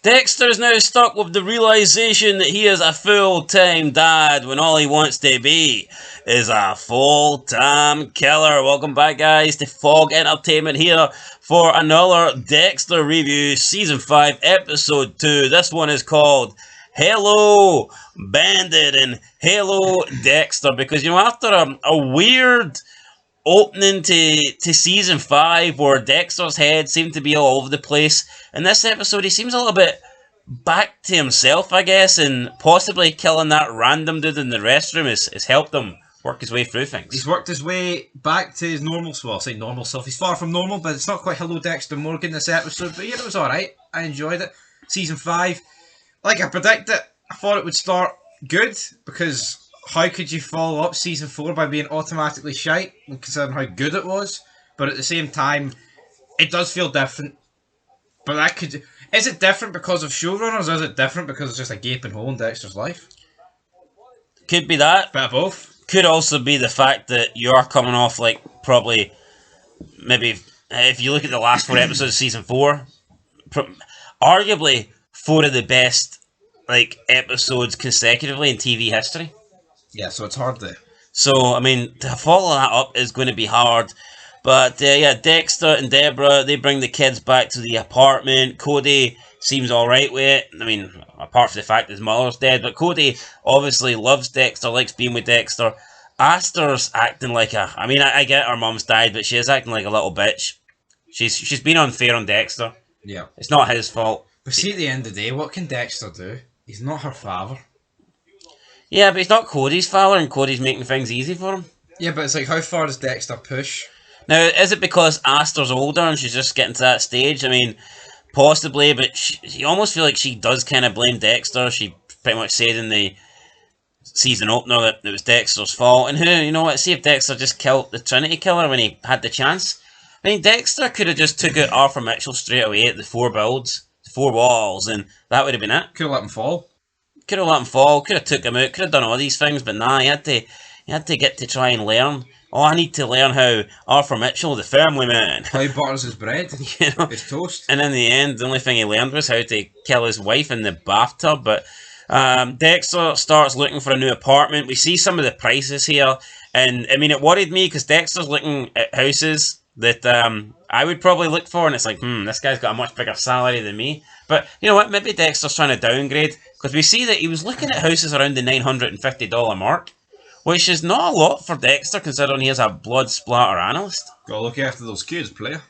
Dexter is now stuck with the realization that he is a full-time dad when all he wants to be is a full-time killer. Welcome back, guys, to Fog Entertainment here for another Dexter review, Season 5, Episode 2. This one is called Hello, Bandit, and Hello, Dexter, because, you know, after a weird opening to Season 5 where Dexter's head seemed to be all over the place, in this episode he seems a little bit back to himself, I guess, and possibly killing that random dude in the restroom has helped him work his way through things. He's worked his way back to his normal, well, I'll say normal self. He's far from normal, but it's not quite Hello Dexter Morgan this episode, but yeah, it was alright. I enjoyed it. Season 5, like I predicted, I thought it would start good, because how could you follow up Season 4 by being automatically shite, considering how good it was? But at the same time, it does feel different. But that could... Is it different because of showrunners, or is it different because it's just a gaping hole in Dexter's life? Could be that. Bit of both. Could also be the fact that you are coming off, like, probably... Maybe, if you look at the last 4 episodes of Season 4, arguably 4 of the best, like, episodes consecutively in TV history. Yeah, so it's hard to... So, I mean, to follow that up is going to be hard. But, yeah, Dexter and Debra, they bring the kids back to the apartment. Cody seems alright with it. I mean, apart from the fact his mother's dead. But Cody obviously loves Dexter, likes being with Dexter. Aster's acting like a... I mean, I get her mum's died, but she is acting like a little bitch. She's been unfair on Dexter. Yeah. It's not his fault. But see, at the end of the day, what can Dexter do? He's not her father. Yeah, but he's not Cody's father, and Cody's making things easy for him. Yeah, but it's like, how far does Dexter push? Now, is it because Aster's older and she's just getting to that stage? I mean, possibly, but you almost feel like she does kind of blame Dexter. She pretty much said in the season opener that it was Dexter's fault. And who, you know what, see if Dexter just killed the Trinity Killer when he had the chance. I mean, Dexter could have just took out Arthur Mitchell straight away at the 4 builds, the 4 walls, and that would have been it. Could have let him fall. Could have let him fall, could have took him out, could have done all these things, but nah, he had to get to try and learn. Oh, I need to learn how Arthur Mitchell, the family man, how he butters his bread, you know, his toast. And in the end, the only thing he learned was how to kill his wife in the bathtub. But Dexter starts looking for a new apartment. We see some of the prices here, and I mean, it worried me because Dexter's looking at houses that I would probably look for, and it's like, this guy's got a much bigger salary than me. But you know what? Maybe Dexter's trying to downgrade, because we see that he was looking at houses around the $950 mark, which is not a lot for Dexter, considering he is a blood splatter analyst. Gotta look after those kids, player.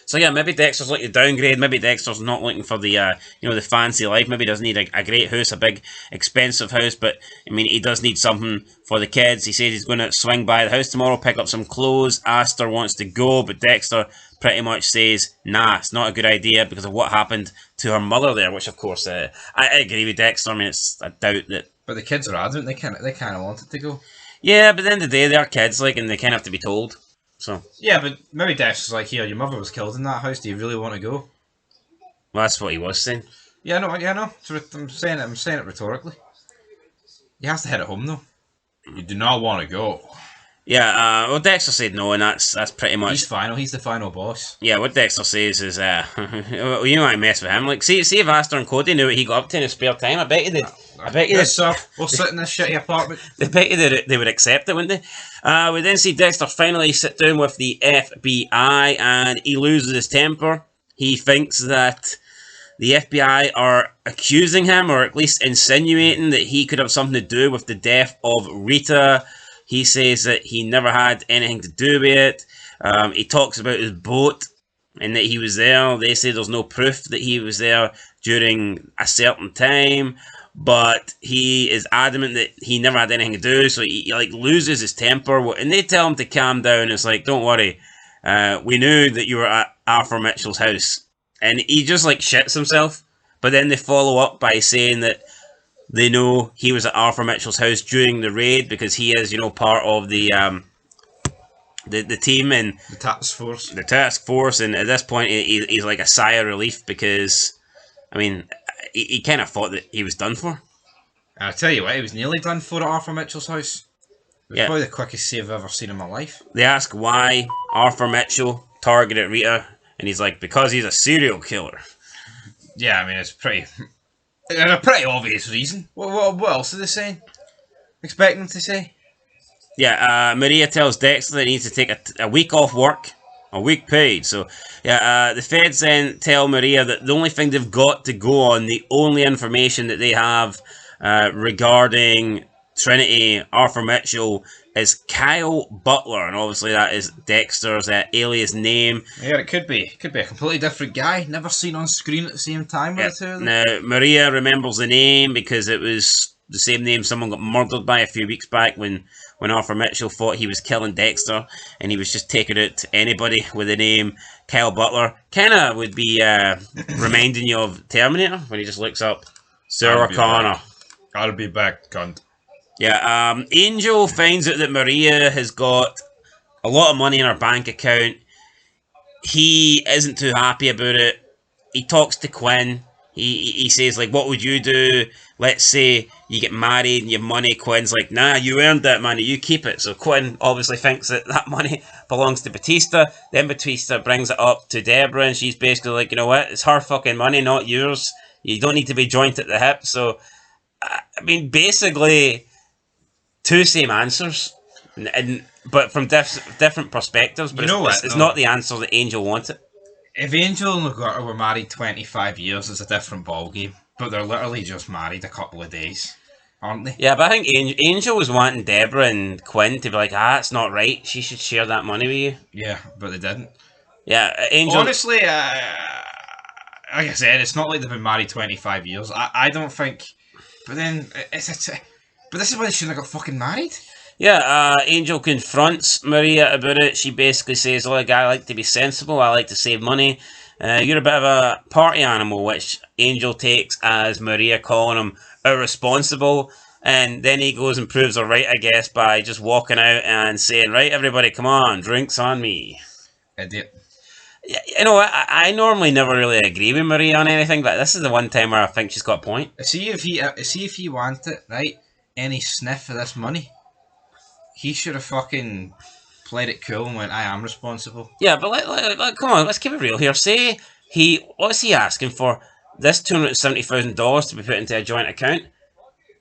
So yeah, maybe Dexter's looking to downgrade. Maybe Dexter's not looking for the the fancy life. Maybe he doesn't need a great house, a big expensive house. But I mean, he does need something for the kids. He says he's going to swing by the house tomorrow, pick up some clothes. Aster wants to go, but Dexter pretty much says, nah, it's not a good idea because of what happened to her mother there. Which of course, I agree with Dexter. I mean, I doubt that. But the kids are adamant. They kind of wanted to go. Yeah, but at the end of the day, they're kids, like, and they kind of have to be told. So yeah, but maybe Dexter's like, here, your mother was killed in that house. Do you really want to go? Well, that's what he was saying. Yeah, no. So I'm saying it rhetorically. You have to hit it home though. You do not want to go. Yeah, well, Dexter said no, and that's pretty much... He's final. He's the final boss. Yeah, what Dexter says is, well, you might mess with him. Like, see if Aster and Cody knew what he got up to in his spare time. I bet you did. Yes, sir. We'll sit in this shitty apartment. I bet you they would accept it, wouldn't they? We then see Dexter finally sit down with the FBI, and he loses his temper. He thinks that the FBI are accusing him, or at least insinuating that he could have something to do with the death of Rita. He says that he never had anything to do with it. He talks about his boat and that he was there. They say there's no proof that he was there during a certain time, but he is adamant that he never had anything to do, so he like loses his temper. And they tell him to calm down. It's like, don't worry, we knew that you were at Arthur Mitchell's house. And he just like shits himself. But then they follow up by saying that they know he was at Arthur Mitchell's house during the raid because he is, part of the team and the task force. The task force, and at this point, he's like a sigh of relief because, I mean, he kind of thought that he was done for. I tell you what, he was nearly done for at Arthur Mitchell's house. It was Yeah. probably the quickest save I've ever seen in my life. They ask why Arthur Mitchell targeted Rita, and he's like, because he's a serial killer. Yeah, I mean, it's pretty... a pretty obvious reason. What else are they saying? Expect them to say? Yeah, Maria tells Dexter that he needs to take a week off work, a week paid. So, yeah, the feds then tell Maria that the only thing they've got to go on, the only information that they have regarding Trinity, Arthur Mitchell, is Kyle Butler, and obviously that is Dexter's alias name. Yeah, it could be. It could be a completely different guy, never seen on screen at the same time with the two of them. Now, Maria remembers the name because it was the same name someone got murdered by a few weeks back when Arthur Mitchell thought he was killing Dexter, and he was just taking out to anybody with the name Kyle Butler. Kinda would be reminding you of Terminator when he just looks up Sarah Connor. I'll be back, cunt. Yeah, Angel finds out that Maria has got a lot of money in her bank account. He isn't too happy about it. He talks to Quinn. He says, like, what would you do? Let's say you get married and you have money. Quinn's like, nah, you earned that money. You keep it. So Quinn obviously thinks that money belongs to Batista. Then Batista brings it up to Debra, and she's basically like, you know what? It's her fucking money, not yours. You don't need to be joint at the hip. So, I mean, basically, two same answers, but from different perspectives. But it's not the answer that Angel wanted. If Angel and Lagarta were married 25 years, it's a different ballgame. But they're literally just married a couple of days, aren't they? Yeah, but I think Angel was wanting Debra and Quinn to be like, it's not right. She should share that money with you. Yeah, but they didn't. Yeah, Angel... Honestly, like I said, it's not like they've been married 25 years. I don't think... But then, but this is why they shouldn't have got fucking married. Yeah, Angel confronts Maria about it. She basically says, look, I like to be sensible. I like to save money. You're a bit of a party animal, which Angel takes as Maria calling him irresponsible. And then he goes and proves her right, I guess, by just walking out and saying, right, everybody, come on, drinks on me. Idiot. Yeah, you know, I normally never really agree with Maria on anything, but this is the one time where I think she's got a point. See if he wanted it, right, any sniff of this money, he should have fucking played it cool and went, I am responsible. Yeah, but come on, let's keep it real here. Say what's he asking for? This $270,000 to be put into a joint account.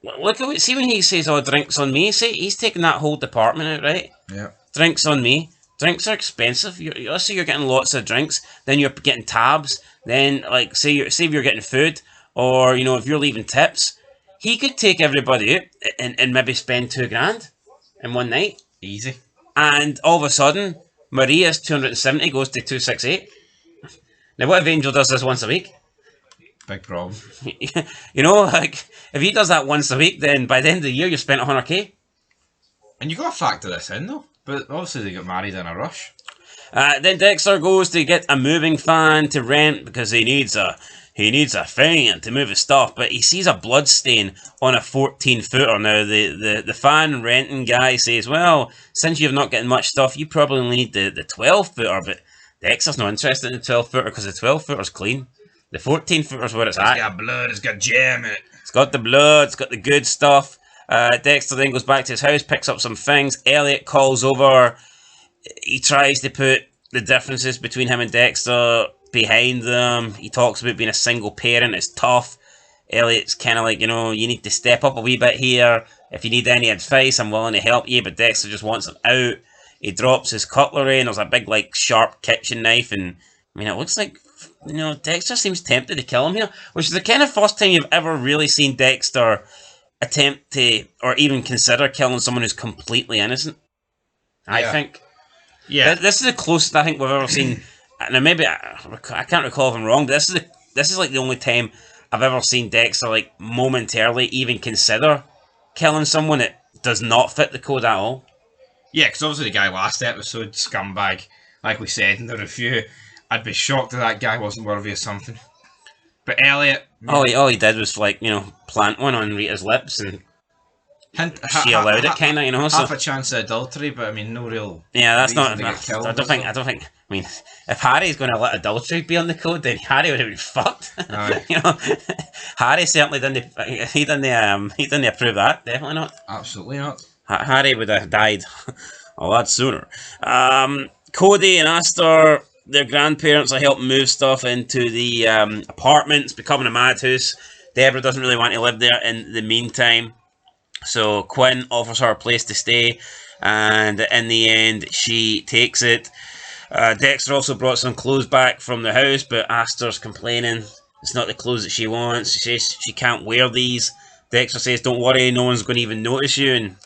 Look at see when he says, drinks on me. Say he's taking that whole department out, right? Yeah. Drinks on me. Drinks are expensive. Let's say you're getting lots of drinks, then you're getting tabs. Then, like, say if you're getting food, or if you're leaving tips, he could take everybody out and maybe spend $2,000 in one night. Easy. And all of a sudden, Maria's 270 goes to 268. Now, what if Angel does this once a week? Big problem. Like, if he does that once a week, then by the end of the year, you spent 100k. And you got to factor this in, though. But obviously, they got married in a rush. Then Dexter goes to get a moving fan to rent because he needs a fan to move his stuff, but he sees a blood stain on a 14-footer. Now, the fan renting guy says, well, since you're not getting much stuff, you probably only need the 12-footer, but Dexter's not interested in the 12-footer because the 12-footer's clean. The 14-footer's where it's at. It's got blood, it's got jam in it. It's got the blood, it's got the good stuff. Dexter then goes back to his house, picks up some things. Elliot calls over. He tries to put the differences between him and Dexter behind them. He talks about being a single parent. It's tough. Elliot's kind of like, you need to step up a wee bit here. If you need any advice, I'm willing to help you. But Dexter just wants him out. He drops his cutlery, and there's a big, sharp kitchen knife. And, it looks like, Dexter seems tempted to kill him here. Which is the kind of first time you've ever really seen Dexter attempt to, or even consider killing someone who's completely innocent. I think. Yeah. This is the closest I think we've ever seen. Now, maybe I can't recall if I'm wrong, but this is like the only time I've ever seen Dexter momentarily even consider killing someone that does not fit the code at all. Yeah, because obviously the guy last episode, scumbag, like we said in the review, I'd be shocked if that guy wasn't worthy of something. But Elliot, all he did was plant one on Rita's lips and she allowed it, kind of, half a chance of adultery, but no real. Yeah, that's not. Killed, I don't think. If Harry's going to let adultery be on the code, then Harry would have been fucked. Harry certainly didn't. He didn't approve that. Definitely not. Absolutely not. Harry would have died a lot sooner. Cody and Astor their grandparents are helping move stuff into the apartment. It's becoming a madhouse. Debra doesn't really want to live there in the meantime. So Quinn offers her a place to stay, and in the end, she takes it. Dexter also brought some clothes back from the house, but Astor's complaining it's not the clothes that she wants. She says she can't wear these. Dexter says, don't worry, no one's going to even notice you. And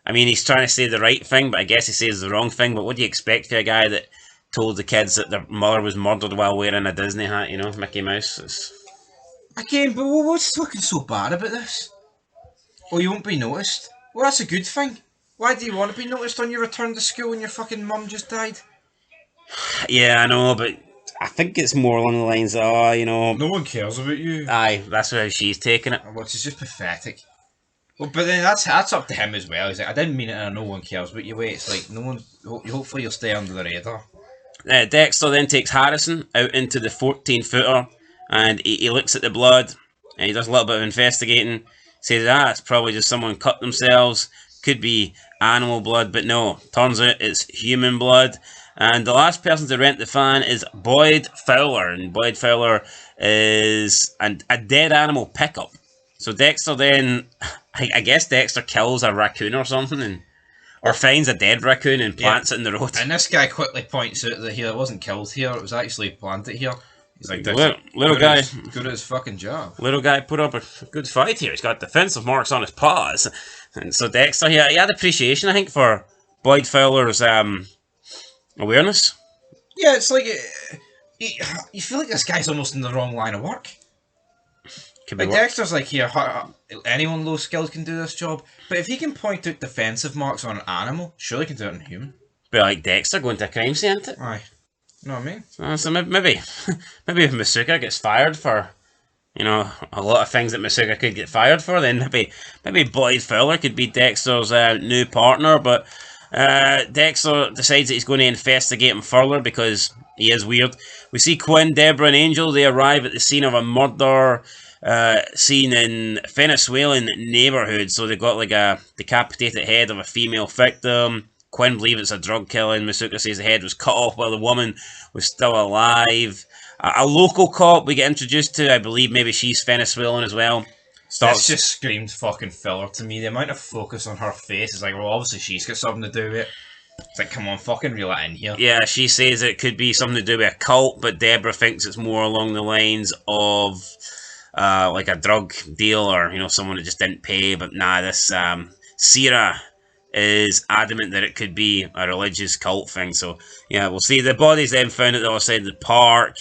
I mean, he's trying to say the right thing, but I guess he says the wrong thing. But what do you expect for a guy that told the kids that their mother was murdered while wearing a Disney hat, you know, Mickey Mouse? Again, but what's fucking so bad about this? Oh, you won't be noticed? Well, that's a good thing. Why do you want to be noticed on your return to school when your fucking mum just died? Yeah, I know, but I think it's more along the lines of, oh, you know... No one cares about you. Aye, that's how she's taking it. Which is just pathetic. Well, but then that's up to him as well. He's like, I didn't mean it and no one cares, but you wait, it's like, no one... Hopefully you'll stay under the radar. Dexter then takes Harrison out into the 14-footer, and he looks at the blood, and he does a little bit of investigating. Says, it's probably just someone cut themselves. Could be animal blood, but no. Turns out it's human blood. And the last person to rent the van is Boyd Fowler. And Boyd Fowler is a dead animal pickup. So Dexter then, I guess Dexter kills a raccoon or something, or finds a dead raccoon and plants it in the road. And this guy quickly points out that it wasn't killed here, it was actually planted here. He's like, little guy, good at his fucking job. Little guy put up a good fight here. He's got defensive marks on his paws, and so Dexter, he had appreciation, I think, for Boyd Fowler's awareness. Yeah, it's like you feel like this guy's almost in the wrong line of work. Like Dexter's like, here, anyone low skilled can do this job, but if he can point out defensive marks on an animal, surely he can do it on a human. But like Dexter going to a crime scene, isn't it? Aye. You know what I mean? So maybe if Masuka gets fired for, you know, a lot of things that Masuka could get fired for, then maybe Boyd Fowler could be Dexter's new partner. But Dexter decides that he's going to investigate him further because he is weird. We see Quinn, Debra, and Angel. They arrive at the scene of a murder scene in Venezuelan neighborhood. So they've got like a decapitated head of a female victim. Quinn believes it's a drug killing. Masuka says the head was cut off while the woman was still alive. A local cop we get introduced to, I believe maybe she's Venezuelan as well. This just screamed fucking filler to me. The amount of focus on her face is like, well, obviously she's got something to do with it. It's like, come on, fucking reel it in here. Yeah, she says it could be something to do with a cult, but Debra thinks it's more along the lines of like a drug deal, or, you know, someone that just didn't pay. But nah, this Sierra is adamant that it could be a religious cult thing. So yeah, we'll see. The body's then found at the other side of the park,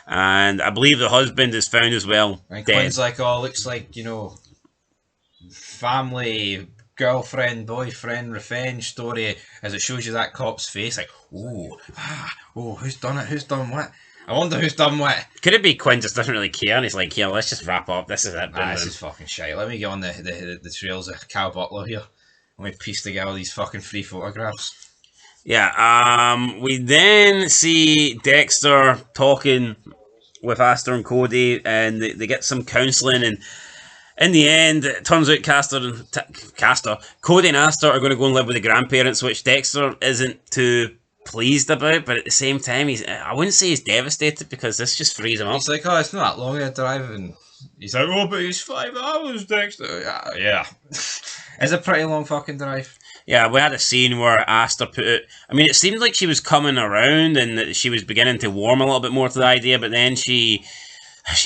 and I believe the husband is found as well. And dead. Quinn's like, oh, looks like, you know, family, girlfriend, boyfriend, revenge story, as it shows you that cop's face, like, who's done it? Who's done what? I wonder who's done what. Could it be Quinn just doesn't really care, and he's like, yeah, let's just wrap up. This is it. This is fucking shite. Let me get on the trails of Cal Butler here. Let me piece together these fucking free photographs. Yeah, we then see Dexter talking with Astor and Cody, and they get some counselling, and in the end, it turns out Cody and Astor are going to go and live with the grandparents, which Dexter isn't too pleased about, but at the same time, I wouldn't say he's devastated, because this just frees him up. He's like, oh, it's not that long a drive, and he's like, oh, but it's 5 hours, Dexter. Yeah. It's a pretty long fucking drive. Yeah, we had a scene where Astor put it. I mean, it seemed like she was coming around and that she was beginning to warm a little bit more to the idea, but then she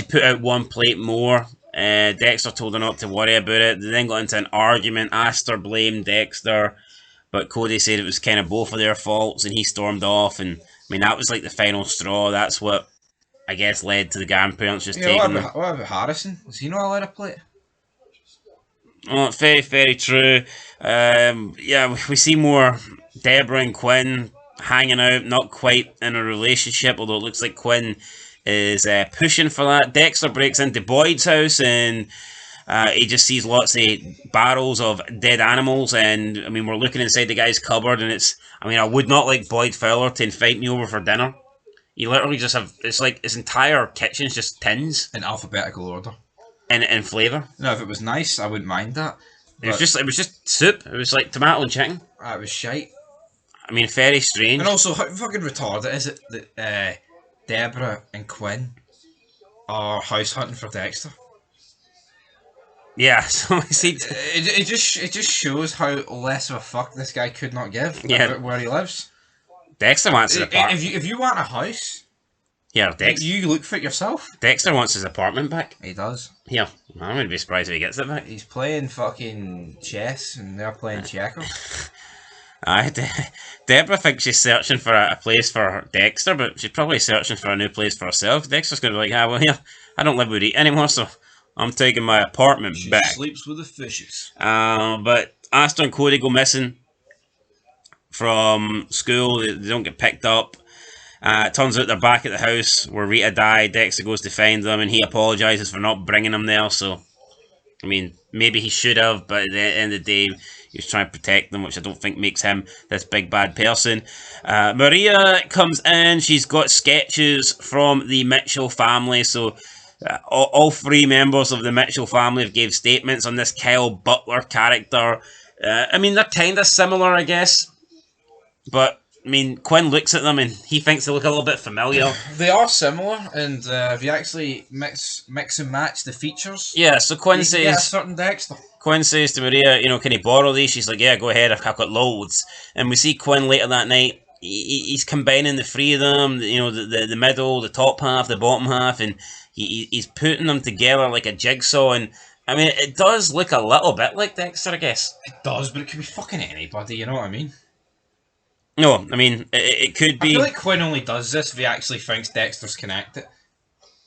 put out one plate more. Dexter told her not to worry about it. They then got into an argument. Astor blamed Dexter, but Cody said it was kind of both of their faults, and he stormed off. And I mean, that was like the final straw. That's what, I guess, led to the grandparents just taking them. What about Harrison? Was he not allowed a plate? Oh, very, very true. Yeah, we see more Debra and Quinn hanging out, not quite in a relationship, although it looks like Quinn is pushing for that. Dexter breaks into Boyd's house, and he just sees lots of barrels of dead animals, and I mean, we're looking inside the guy's cupboard, and I would not like Boyd Fowler to invite me over for dinner. You literally just have, it's like his entire kitchen's just tins. In alphabetical order. In flavour. No, if it was nice, I wouldn't mind that. It was just soup. It was like tomato and chicken. It was shite. I mean, very strange. And also, how fucking retarded is it that Debra and Quinn are house hunting for Dexter? Yeah, so we see. It just shows how less of a fuck this guy could not give about where he lives. Dexter wants his apartment. If you want a house, Yeah, you look for it yourself. Dexter wants his apartment back. He does. Yeah, I'm gonna be surprised if he gets it back. He's playing fucking chess, and they're playing checkers. Debra thinks she's searching for a place for Dexter, but she's probably searching for a new place for herself. Dexter's gonna be like, well, here, I don't live with you anymore, so I'm taking my apartment back. She sleeps with the fishes. But Astor and Cody go missing from school. They don't get picked up. It turns out they're back at the house where Rita died. Dexter goes to find them, and he apologises for not bringing them there. So, I mean, maybe he should have, but at the end of the day, he was trying to protect them, which I don't think makes him this big bad person. Maria comes in. She's got sketches from the Mitchell family. So, all three members of the Mitchell family have gave statements on this Kyle Butler character. I mean, they're kind of similar, I guess. But, I mean, Quinn looks at them and he thinks they look a little bit familiar. They are similar, and if you actually mix and match the features, yeah, so Quinn says... get a certain Dexter. Quinn says to Maria, can he borrow these? She's like, yeah, go ahead, I've got loads. And we see Quinn later that night. He's combining the three of them, the middle, the top half, the bottom half, and he's putting them together like a jigsaw. And I mean, it does look a little bit like Dexter, I guess. It does, but it could be fucking anybody, you know what I mean? No, I mean, it could be... I feel like Quinn only does this if he actually thinks Dexter's connected.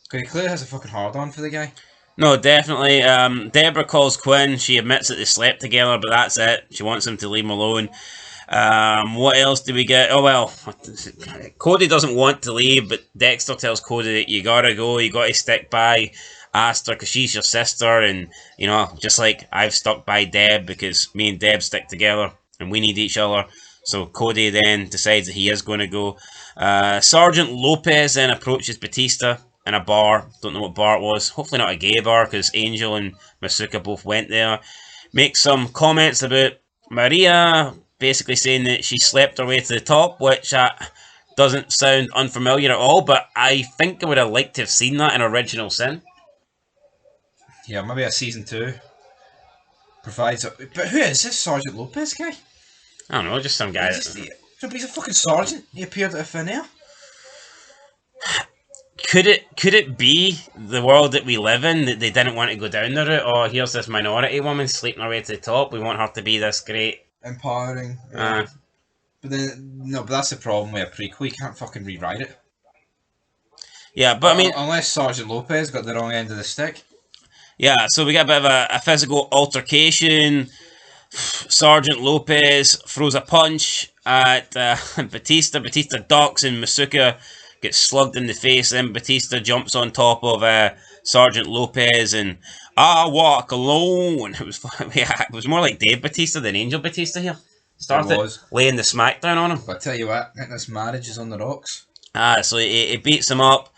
Because he clearly has a fucking hard-on for the guy. No, definitely. Debra calls Quinn. She admits that they slept together, but that's it. She wants him to leave him alone. What else do we get? Oh, well, Cody doesn't want to leave, but Dexter tells Cody that you gotta go, you gotta stick by Astor because she's your sister, and, just like I've stuck by Deb because me and Deb stick together and we need each other. So Cody then decides that he is going to go. Sergeant Lopez then approaches Batista in a bar. Don't know what bar it was. Hopefully not a gay bar because Angel and Masuka both went there. Makes some comments about Maria, basically saying that she slept her way to the top, which doesn't sound unfamiliar at all, but I think I would have liked to have seen that in Original Sin. Yeah, maybe a season 2 provides it. But who is this Sergeant Lopez guy? I don't know, just some guy. He's a fucking sergeant. He appeared at a thin air. Could it be the world that we live in that they didn't want to go down the route? Oh, here's this minority woman sleeping her way to the top. We want her to be this great, empowering. But that's the problem with a prequel. You can't fucking rewrite it. Yeah, but I mean, unless Sergeant Lopez got the wrong end of the stick. Yeah, so we got a bit of a physical altercation. Sergeant Lopez throws a punch at Batista. Batista ducks and Masuka gets slugged in the face. Then Batista jumps on top of Sergeant Lopez and I walk alone. It was more like Dave Batista than Angel Batista here. Started laying the smackdown on him. But I tell you what, I think this marriage is on the rocks. So he beats him up.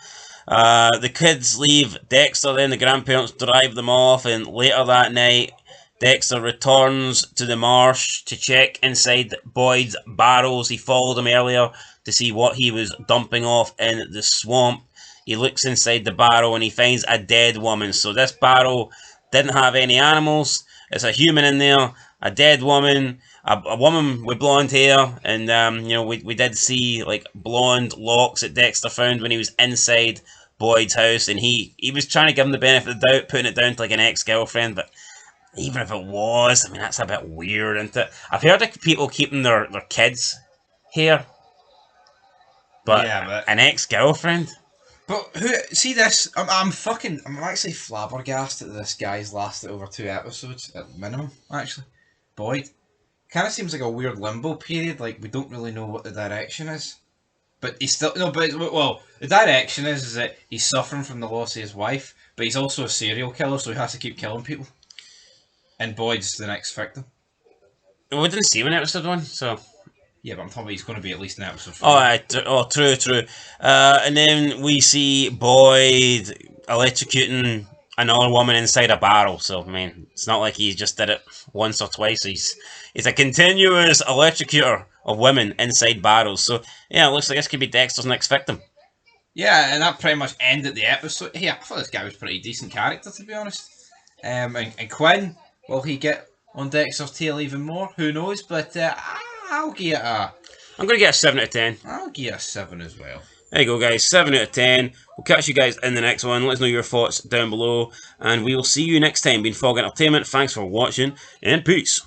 The kids leave Dexter, then the grandparents drive them off, and later that night, Dexter returns to the marsh to check inside Boyd's barrels. He followed him earlier to see what he was dumping off in the swamp. He looks inside the barrel and he finds a dead woman. So this barrel didn't have any animals. It's a human in there, a dead woman, a woman with blonde hair, and we did see like blonde locks that Dexter found when he was inside Boyd's house, and he was trying to give him the benefit of the doubt, putting it down to like an ex-girlfriend, but even if it was, I mean, that's a bit weird, isn't it? I've heard of people keeping their kids' hair, but an ex-girlfriend? But see this, I'm actually flabbergasted that this guy's lasted over 2 episodes at minimum, actually. Boyd. Kind of seems like a weird limbo period, like we don't really know what the direction is. But he's still, the direction is that he's suffering from the loss of his wife, but he's also a serial killer, so he has to keep killing people. And Boyd's the next victim. We didn't see him in episode 1, so... Yeah, but I'm talking about he's going to be at least in episode 4. True. And then we see Boyd electrocuting another woman inside a barrel. So I mean, it's not like he just did it once or twice. He's a continuous electrocutor of women inside barrels. So yeah, it looks like this could be Dexter's next victim. Yeah, and that pretty much ended the episode. Yeah, I thought this guy was a pretty decent character, to be honest. And Quinn, will he get on Dexter's tail even more? Who knows? But I'll give it a. I'm gonna get a 7 out of 10. I'll give it a 7 as well. There you go, guys. 7 out of 10. We'll catch you guys in the next one. Let us know your thoughts down below, and we will see you next time. Been Fog Entertainment. Thanks for watching, and peace.